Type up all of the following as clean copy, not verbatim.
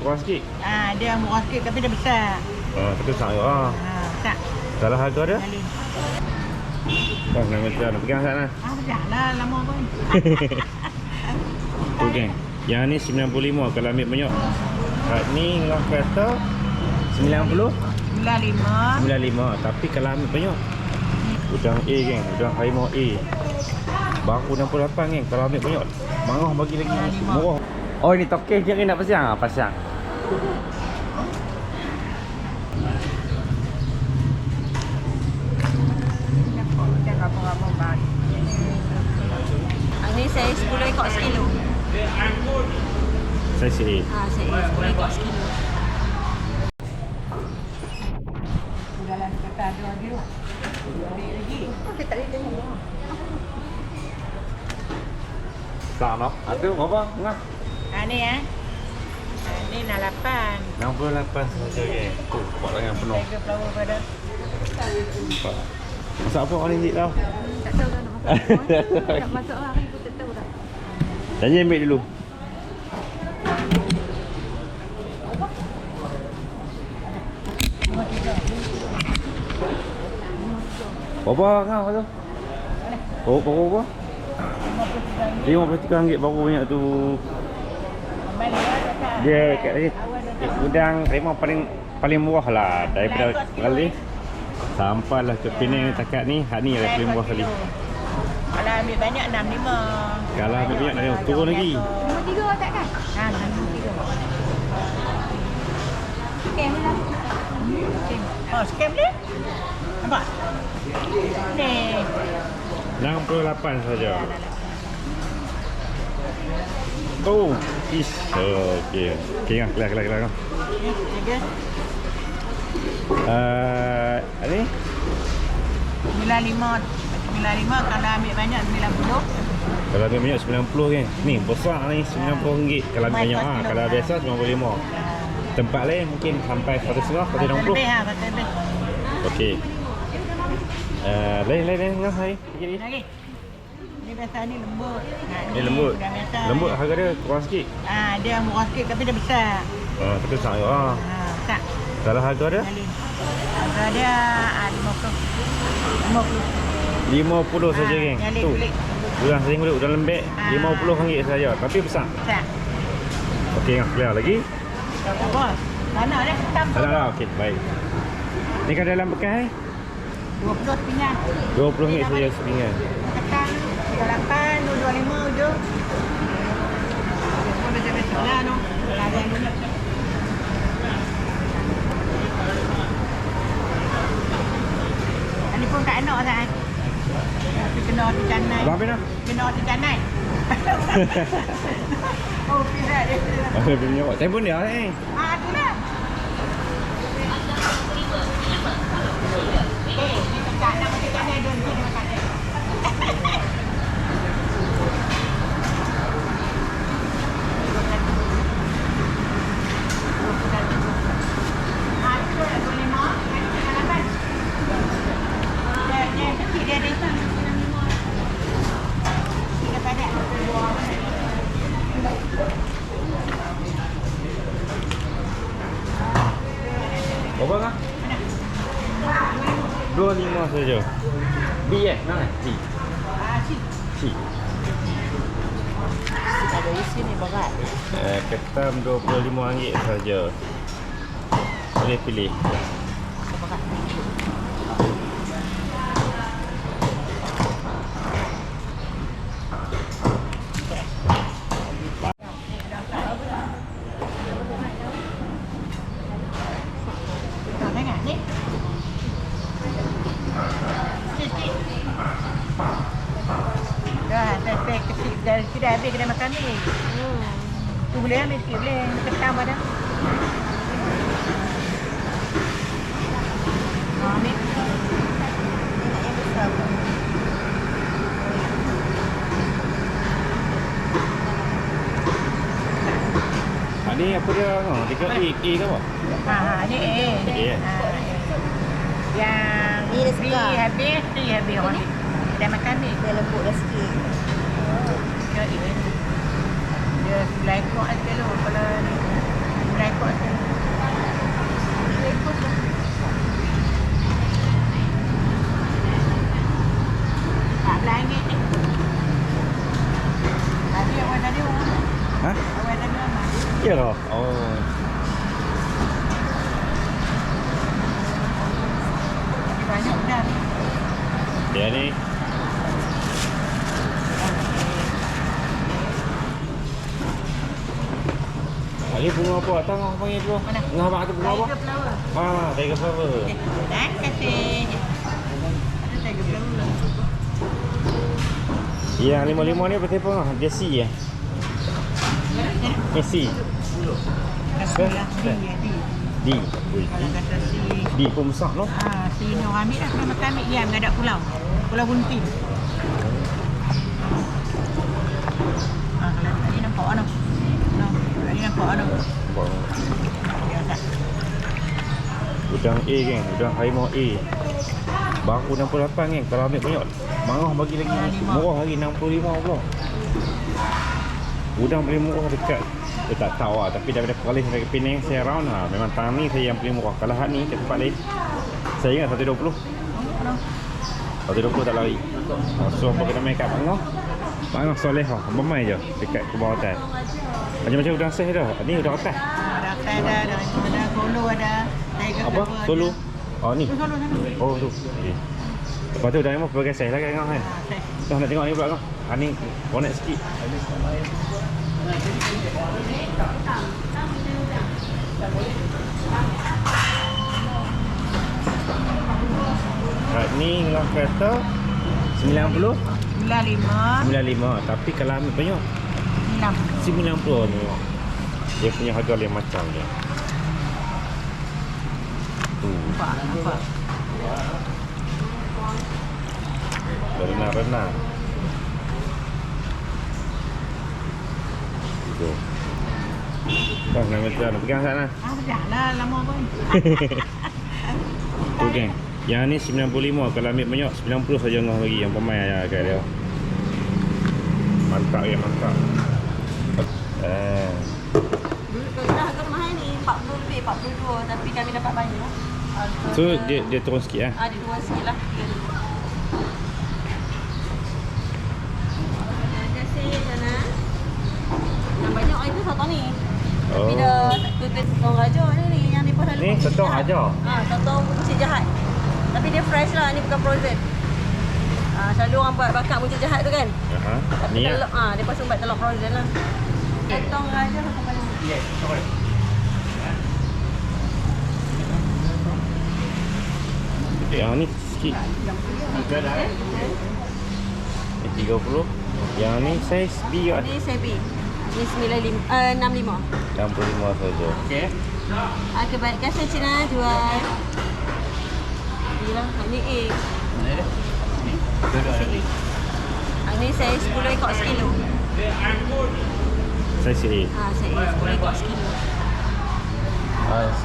kurang sikit. Dia murah sikit tapi dia besar. Tapi besar juga. Besar. Salah harga dia? Kali. Nak macam nak pegang sana. Janganlah lama pun. Tu geng. Yang ni 95 kalau ambil banyak. Kat ni ngah kata 90 95 tapi kalau ambil banyak. Udang A geng, udang harimau A. Baru 68 geng kalau ambil banyak. Marah bagi lagi murah. Oh ini tokeh je ni nak pasang? Pasang. Ini saya 10 ekor sekilo. Saya sih. Saya 10 ekor sekilo. Dalam kata ada lagi tu. Ambil lagi. Tapi tak boleh tengok. Tak nak. Ada apa? Ngah. Ni ni 68. 68 saja geng. Tu buat tangan penuh. Tiga flower pada. Masak apa orang ni tau? Tak tahu kan nak masak apa. Tak masak lah, aku tak tahu dah. Jangan ambil dulu. Berapa ngah tu? Oh, berapa? RM53 baru banyak tu. Dia kat tadi udang harimau paling murah lah daripada kali. Sampailah ke Penang takat ni, hak ni lah paling murah kali. Kalau ambil banyak 65. Kalau ambil banyak nak turun lagi. 63 tak kan? 63. Scam lah. Oh, scam dia? Nampak? Ni. 68 saja. Oh, ish. Okey. Okey kan, kelar. Jaga. Ni 95 kalau ambil banyak 90. kalau ambil banyak 90 kan. Ni besar ni RM90 kalau ambil banyak kalau biasa 95. Tempat lain mungkin sampai 150, 160. Lebih lebih. Okey. Lain ngah hai. Lagi. Ni biasa ni lembut. Ni lembut. Lembut harga dia kurang sikit. Dia murah sikit tapi dia besar. Tapi besar juga. Besar. Salah harga dia? Harga dia 50 saja geng. Tu. Udang sering kulit, udang lembek RM50 saja tapi besar. Besar. Okey ngah clear lagi. Bos. Mana dia hitam tu? Dah, okey, baik. Ni kan dalam bekas 20 sepingan. RM20 saja sepingan. Ketan 38, 225 hujung. Betul-betul lah no. Ada yang dulu. Ini pun kat anak tak? Tapi kena di canai. Abang Pina? Kena di canai. Oh, pizza dia. Ada punya awak. Telefon dia ni. Tu lah. Ni tak nak pakai canai dulu dia makan dia. Berapa kan? 25 saja. B mana? C. C. Ada isi ni berat. Ketam RM25 saja. Boleh pilih. Berat. Dah habis kedai makan ni. Tu boleh ambil sikit boleh. Ketam ada. Ambil. Ni apa dia? Dekat A ke apa? Ni A. Yang B habis, C habis orang ni. Kedai makan ni. Dia lembut dah sikit. Dia 9 ekor ada tu. Kalau ni 9 ekor lah. Oh. Banyak dah. Dia ni. Ini bunga apa? Tengah panggil tu. Mana? Tengah abang tu bunga apa? Tiger flower. Ah, tiger flower. Dan kasih. Ada tiger flower. Yang 55 ni berapa lah? Dia C ya? Ni C. Kasih lah. D. Ui, Kalau kata si D pun besar no? si Nur ambil dah kena makan ambil dia mengadap pulau. Pulau Bunting. Kalau tadi nampak ano? No, tadi nampak ano? Ya tak. Udang A kan? Udang harimau A. Baru 68 kan? Kalau ambil banyak marah bagi lagi. Murah lagi 65 pula. Udang paling murah dekat tak tahu lah, tapi daripada Kuala sampai ke Penang saya round lah. Memang tahun ni saya yang paling murah. Kalau had ni ke tempat lain saya ingat 120. 120 tak lari. So apa kena main kat Bangah soleh lah. Bermain je dekat ke bawah atas. Macam-macam udang seh dah. Ni udang atas. Ada atas ada Solo ada. Tiger Apa? flower Solo? ada. Oh ni? Solo sana. Oh tu. Okay. Lepas tu udang ni pelbagai saiz lah kan tengok kan? Dah nak tengok ni pula kan? Ni bonnet sikit. Right, ni dengan kereta 90 95 tapi kalau ambil banyak 90 ni. Dia punya harga lain macam dia. Tu. Nampak. Renang. Tu. Dah nak macam pegang sana. Dah lah lama pun. Tu geng. Yang ni 95 kalau ambil banyak 90 saja ngah bagi yang pemain aja kat dia. Mantap ya, mantap. Dulu kalau harga mahal ni 40 lebih 42 tapi kami dapat banyak. So dia turun sikit ah. Ada dua sikit lah. Terima kasih sana. Yang banyak itu sotong ni. Tapi Oh. dah tutup sotong raja ni yang ni pun Ni sotong raja. Sotong muncit jahat. Tapi dia fresh lah, ni bukan frozen. Selalu orang buat bakar muncit jahat tu kan. Tapi Ni telur, dia pasal buat telur frozen lah. Sotong raja sotong paling. Yes, sorry. Yang ni sikit. Tiga dah. Ni 30. Yang ni saiz B kot. Ni sebi. Ni 65 65 saja. Okey. Okey, baik. Kasih Cina jual. Bilang ni A. Mana dia? Ni. Dua-dua. Ni saya 10 ekor sekilo. Saiz A. Saya 10 ekor sekilo.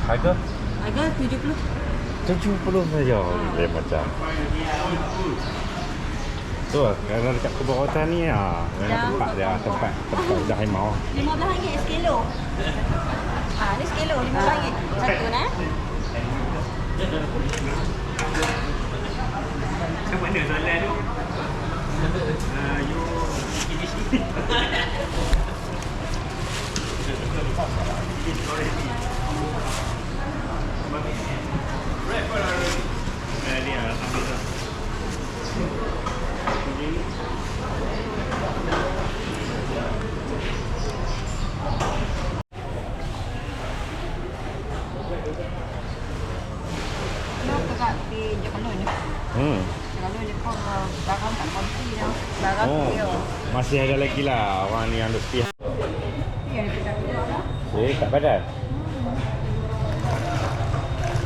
Harga Harga 70. 70 saja. Dia macam. Tu lah, kerana dekat Kebun Rotan ni memang tempat dia, tempat dah harimau. RM15 sekilo. Ni sekilo RM15. Satu nah. Macam mana soalan tu? You ini sini. Barang tak konti dah. Barang dia. Masih ada lagi lah orang ni yang lebih. Yang dekat keluar lah. Tak padan.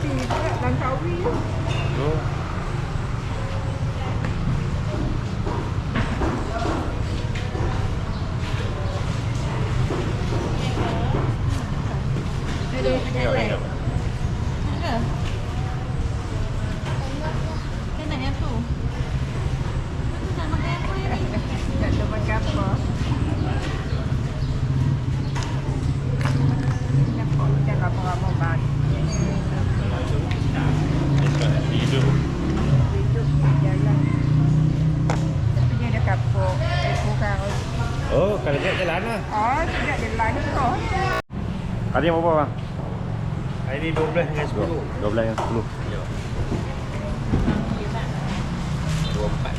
Dekat Langkawi. Oh. Ada. Kan nak yang tu. Tak makan apa ni? Tak ada makan apa. Nampak macam ramai-ramai bagi. Hidup. Hidup jalan. Tapi dia ada kapuk. Dia kurang. Oh, kalau dia jalan lah. Tidak jalan tu. Ada yang berapa bang? Ini 12 dengan 10. 12 dengan 10. Ya. 24.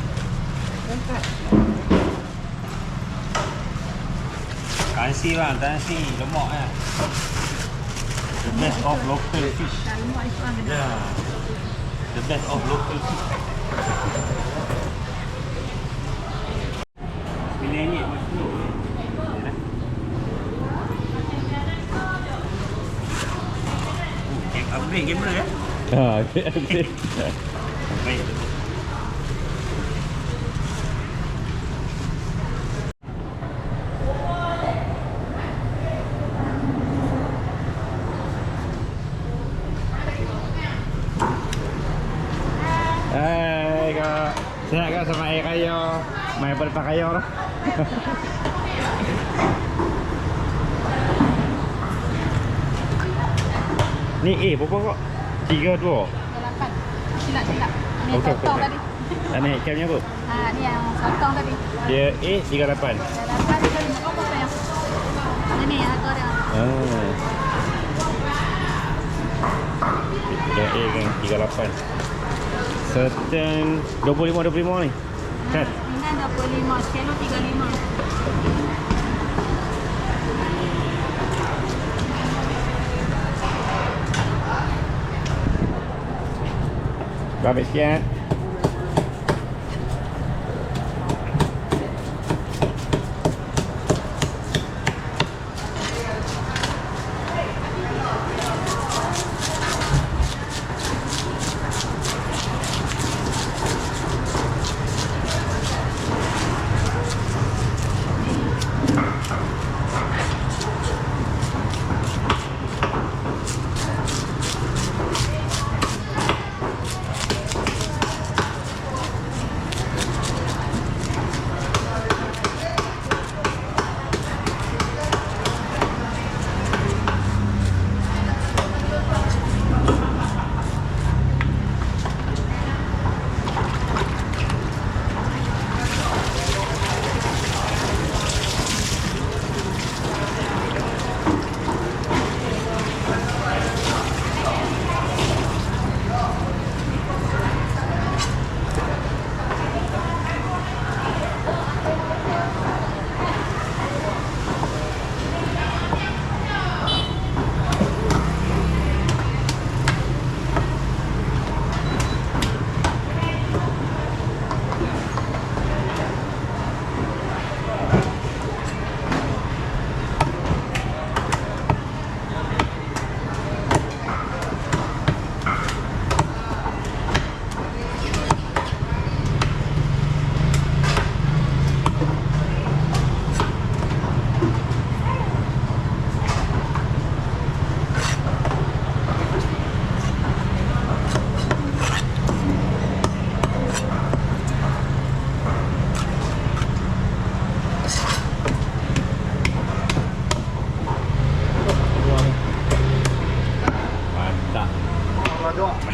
Tansi bang, tansi lemak kan. The best of local fish. Yeah. The best of local fish. RM9 masuk. Upgrade kamera ya. Okay. Baik. Hai kak, sehat kak sama air kayu? Main pada kayu lah. Ni berapa kak? 3, 2. 8. Silap. Ni Okey, sotong okey. tadi. Naik camnya apa? Ni yang sotong tadi. Dia 38. 8 ke 5 apa yang? Ini yang harga dia. Dia kan 38. Certain 25 ni. Kan? Ini 25, kilo 35. Berapa sekian?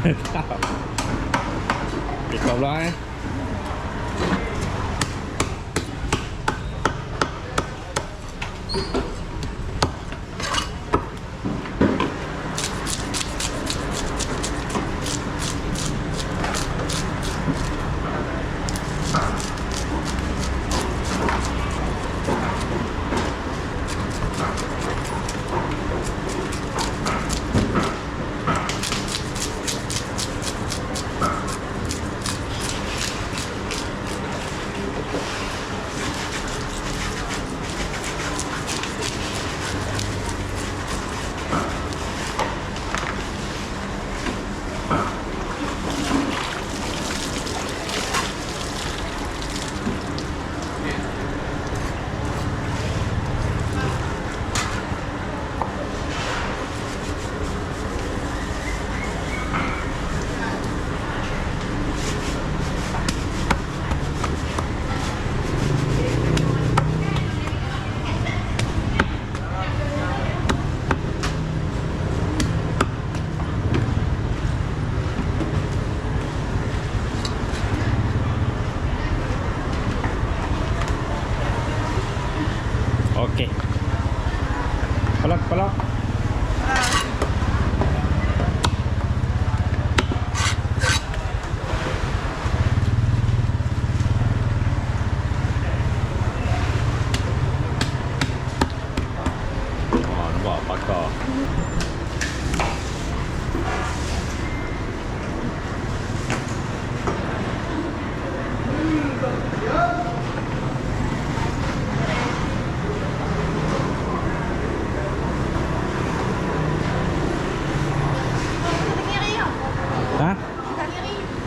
Mantap. Kita belah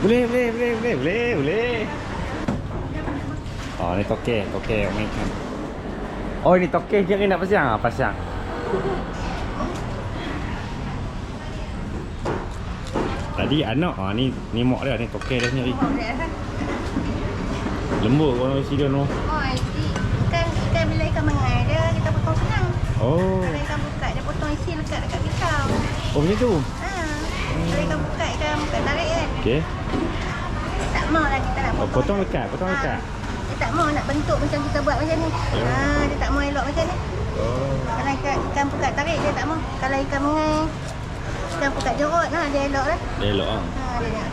Boleh. Oh, ni tokek main kan. Oh, ni tokek je nak pasang. Pasang. Tadi anak, ni mak dia, ni tokek dia sendiri. Lembut orang isi dia no. Oh, ikan bila ikan mengai dia kita potong senang. Oh. Kalau ikan buka dia potong isi lekat dekat pisau. Oh, macam tu. Kalau ikan buka tarik kan. Okey. Tak mau lah kita nak Oh, potong lekat. Dia tak mau nak bentuk macam kita buat macam ni. Dia tak mau elok macam ni. Oh. Kalau ikan pukat tarik dia tak mau. Kalau ikan mengai, ikan pukat jerut dia elok lah. Dia elok ah. Dia.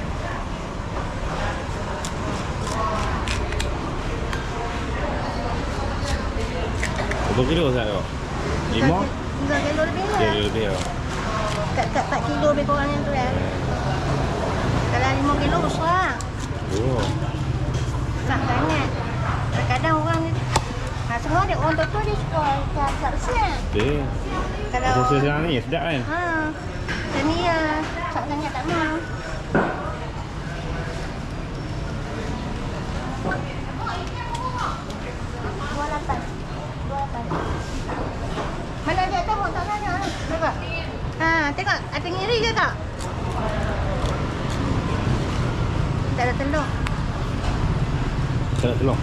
Berapa kilo Ustaz tu? 5? 3 kilo lebih lah. 3 kilo lebih lah. Kat 4 kilo lebih kurang yang tu lah. Kalau 5 kilo besar. Oh. Tak banyak. Kadang-kadang orang ni semua dia orang tua dia suka ikan besar. Okey. Kalau Sesuai ni sedap kan? macam ni lah. Tak banyak tak mau. Mana dia tengok tak banyak lah. Tengok. Tengok ada ngiri ke tak? Tak ada telur. Tak ada telur.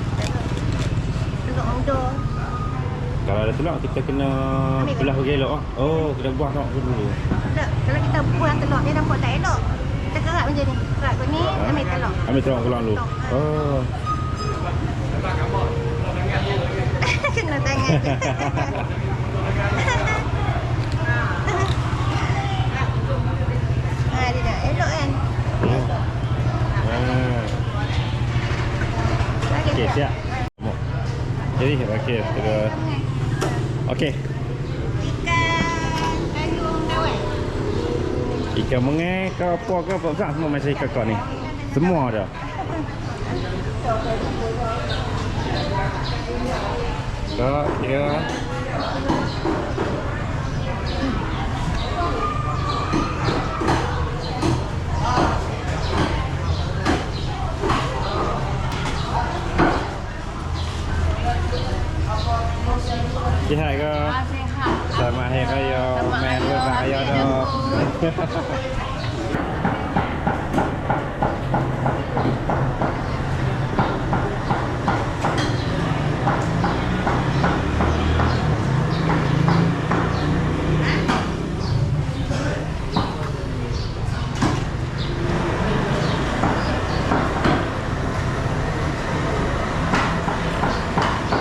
Telur muda. Kalau ada telur kita kena belah bagi elok ah. Oh, kena buah tengok dulu. Tak, kalau kita buang telur dia nampak tak elok. Kita kerak macam ni. Kerak ke ni, ambil telur. Ambil telur keluar dulu. Oh. Kena tangan. Dia dah elok kan? Okey, siap. Jadi, okey, terus. Okey. Ikan kayung dawai. Ikan mengai ke apa semua macam ikan kau ni. Semua ada. So, dia sihat ke? Sihat. Selamat hari raya. Main selamat raya dah.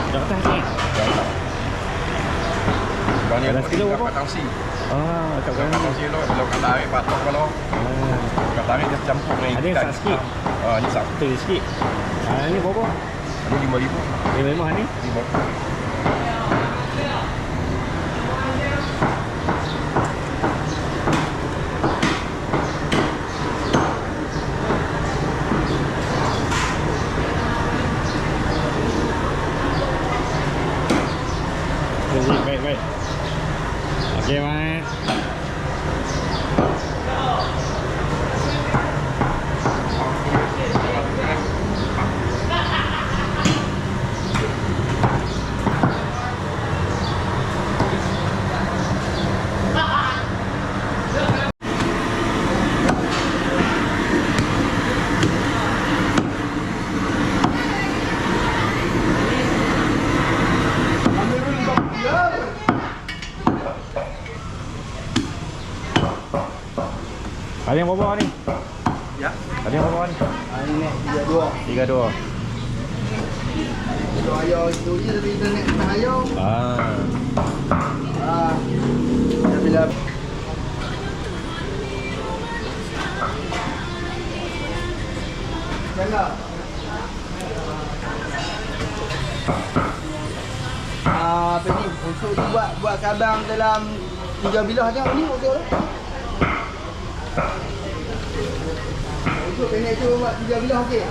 Dah atas ni. Ada kilo berapa? Tangsi. Tak Kalau berani. tangsi lo, kalau kat tarik patok kalau kat tarik dia campur dengan Ada yang ikan. sak sikit. Ni sak. Betul sikit. Ni berapa? Ni 5,000. Memang ni? 5. Baik. Okey, Mat. Ada yang berapa ni? Ya. Ada yang berapa ni? Ini nek 32. 32. Kalau ayah itu je tapi internet kena ayah. Dah bila Jangan. Apa ni? Untuk buat kabang dalam 3 bilah tengok ni betul. Untuk pendek tu buat 3 bilah okey.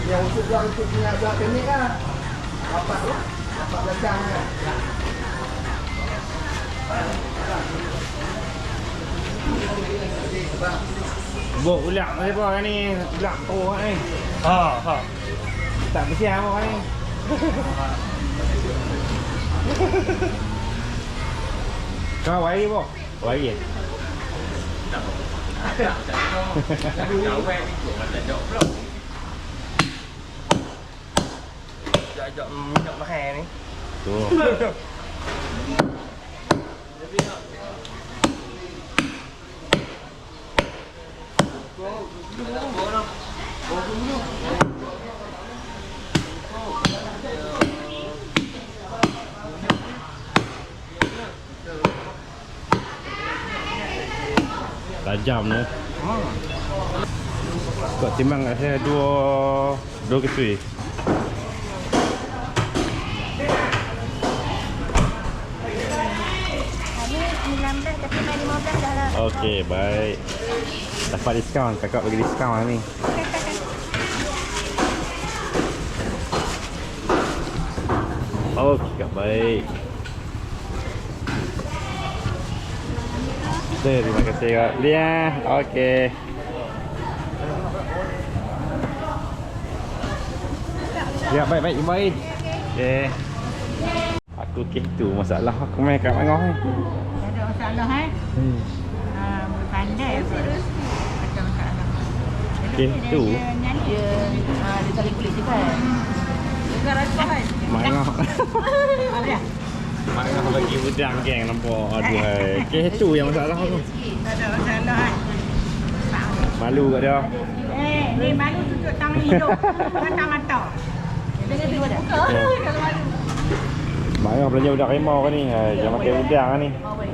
Yang untuk buat pendek lah. 4 belakang kan. Bok ulak apa kan ni? Ulak tu kan ni. Ha. Tak bersiap apa kan ni. Kau wari bok? Wari eh? Jok minyak mahal ni. Tu. Tajam ni. Kau timbang kat saya dua ketui. Ini 19 tapi main 15 dah lah. Okey, baik. Dapat diskaun, kakak bagi diskaun lah ni. Okey, kak baik. Terima kasih kak. Lihat. Okey. Ya, baik. Okey. Aku tu masalah aku main kat Mangah ni. Tak ada masalah pandai apa. Ada masalah. Gitu. Dia nyanyi. Dia tarik kulit dia kan. Bukan rasa kan? Mangah. Apa dia? Mangah bagi udang geng nampak. Aduh hai. Tu yang masalah tu. Tak ada masalah Malu kat dia. ni malu tutup tangan hidung. Mata-mata. Dengan dia ada. Mangah belanja udang rimau kan ni. Jangan makan udang kan ni. Oh, baik.